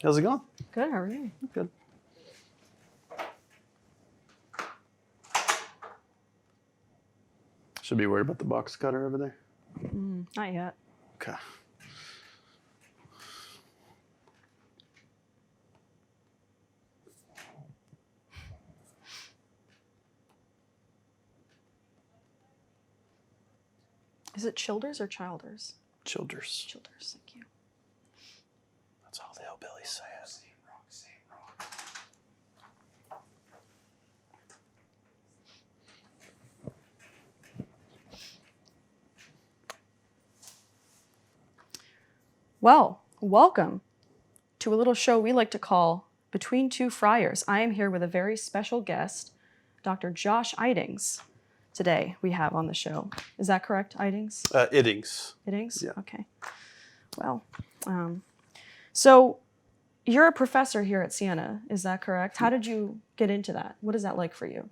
How's it going? Good, how are you? Good. Should be worried about the box cutter over there. Not yet. Okay. Is it Childers or Childers? Childers. Childers, thank you. That's all the hillbillies say. Well, welcome to a little show we like to call Between Two Friars. I am here with a very special guest, Dr. Josh Iddings. Today we have on the show. Is that correct, Iddings? Iddings. Iddings? Yeah. Okay. Well, so you're a professor here at Siena, is that correct? How did you get into that? What is that like for you?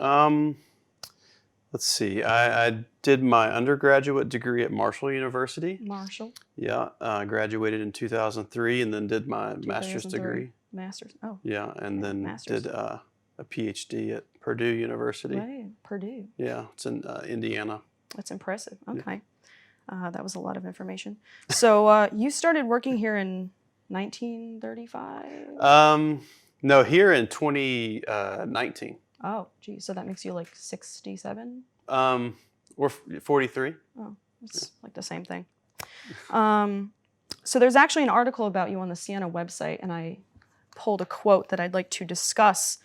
Let's see. I did my undergraduate degree at Marshall University. Marshall? Yeah. Graduated in 2003 and then did my master's 2003. degree. Master's, oh. Yeah, and then master's. did a PhD at Purdue University. Right, Purdue. Yeah, it's in Indiana. That's impressive. Okay. That was a lot of information. So you started working here in 1935? No, here in 2019. Oh, geez. So that makes you like 67? We're 43. Oh, it's like the same thing. So there's actually an article about you on the Siena website, and I pulled a quote that I'd like to discuss.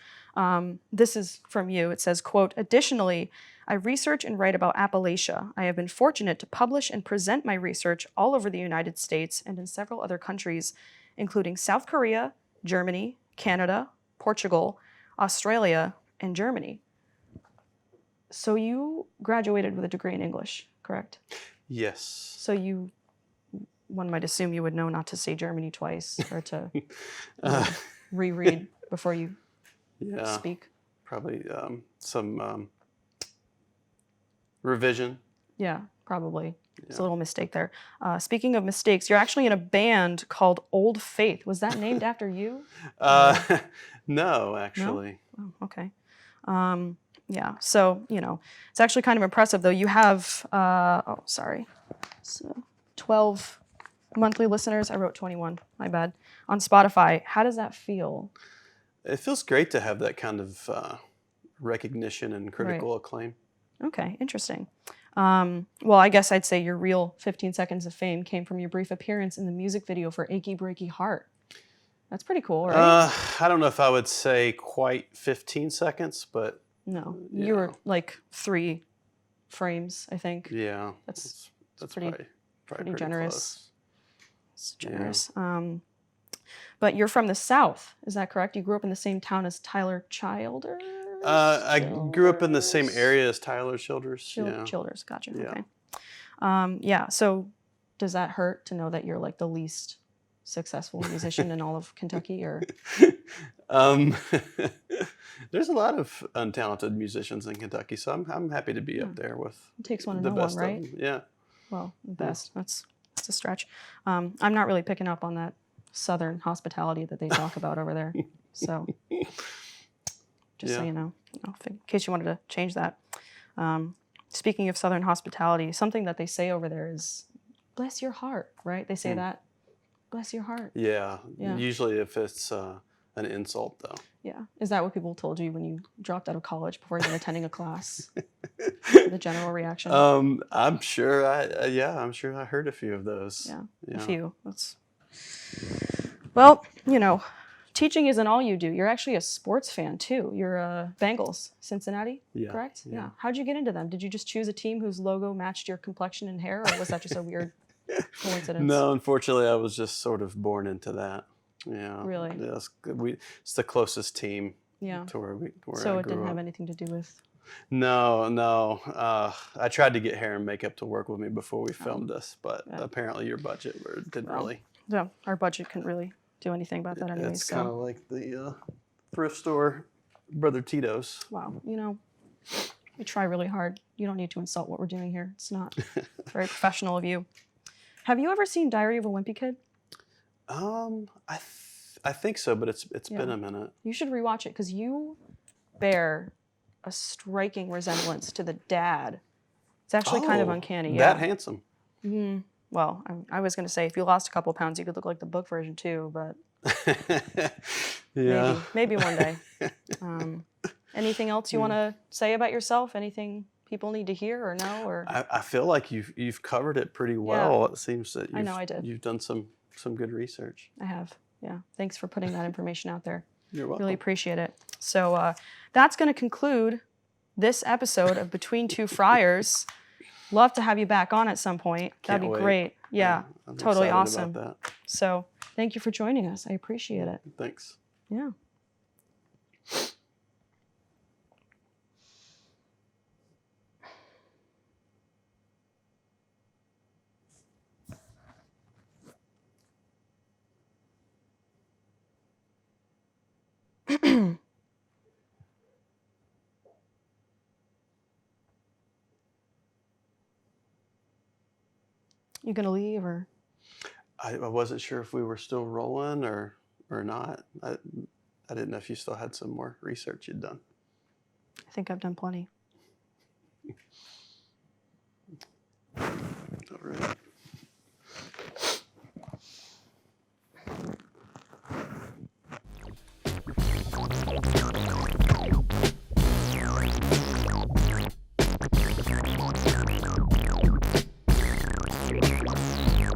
This is from you. It says, quote, "Additionally, I research and write about Appalachia. I have been fortunate to publish and present my research all over the United States and in several other countries, including South Korea, Germany, Canada, Portugal, Australia, and Germany." So you graduated with a degree in English, correct? Yes. So one might assume you would know not to say Germany twice or to reread before you speak. Probably some revision. Yeah, probably. It's a little mistake there. Speaking of mistakes, you're actually in a band called Old Faith. Was that named after you? No, actually. No? Oh, okay. Yeah, so, it's actually kind of impressive, though. You have, 12 monthly listeners. I wrote 21, my bad, on Spotify. How does that feel? It feels great to have that kind of recognition and critical acclaim. Okay, interesting. Well, I guess I'd say your real 15 seconds of fame came from your brief appearance in the music video for Achy Breaky Heart. That's pretty cool, right? I don't know if I would say quite 15 seconds, but... No, you were like 3 frames, I think. Yeah. That's pretty generous. Close. It's generous. Yeah. But you're from the South, is that correct? You grew up in the same town as Tyler Childers? I grew up in the same area as Tyler Childers. Childers, gotcha. Yeah. Okay. So does that hurt to know that you're like the least successful musician in all of Kentucky, or? There's a lot of untalented musicians in Kentucky, so I'm happy to be up there with it takes one to the know best one, right? of them. Yeah. Well, the best. That's a stretch. I'm not really picking up on that Southern hospitality that they talk about over there. So just so you know, in case you wanted to change that. Speaking of Southern hospitality, something that they say over there is, "Bless your heart," right? They say that. Bless your heart. Yeah. Usually if it's an insult, though. Yeah. Is that what people told you when you dropped out of college before even attending a class? The general reaction? I'm sure I'm sure I heard a few of those. Yeah. A few. Well, teaching isn't all you do. You're actually a sports fan, too. You're Bengals, Cincinnati, correct? Yeah. How'd you get into them? Did you just choose a team whose logo matched your complexion and hair, or was that just a weird coincidence? No, unfortunately, I was just sort of born into that. Yeah. Really? It's the closest team to where So I it grew didn't up. have anything to do with... No. I tried to get hair and makeup to work with me before we filmed this, but apparently your budget didn't really. No, our budget couldn't really do anything about that anyway. It's kind of like the thrift store, Brother Tito's. Wow. We try really hard. You don't need to insult what we're doing here. It's not very professional of you. Have you ever seen Diary of a Wimpy Kid? I I think so, but it's been a minute. You should rewatch it because you bear a striking resemblance to the dad. It's actually kind of uncanny. Yeah. That handsome. Well, I was going to say if you lost a couple pounds, you could look like the book version too, but Yeah. maybe one day. Anything else you want to say about yourself? Anything people need to hear or know? Or I feel like you've covered it pretty well. Yeah. It seems that I know I did. You've done some good research. I have. Yeah. Thanks for putting that information out there. You're welcome. Really appreciate it. So that's going to conclude this episode of Between Two Friars. Love to have you back on at some point. That'd be great. Yeah, I'm totally excited awesome. about that. So thank you for joining us. I appreciate it. Thanks. Yeah. You gonna leave or? I wasn't sure if we were still rolling or not. I didn't know if you still had some more research you'd done. I think I've done plenty. All right.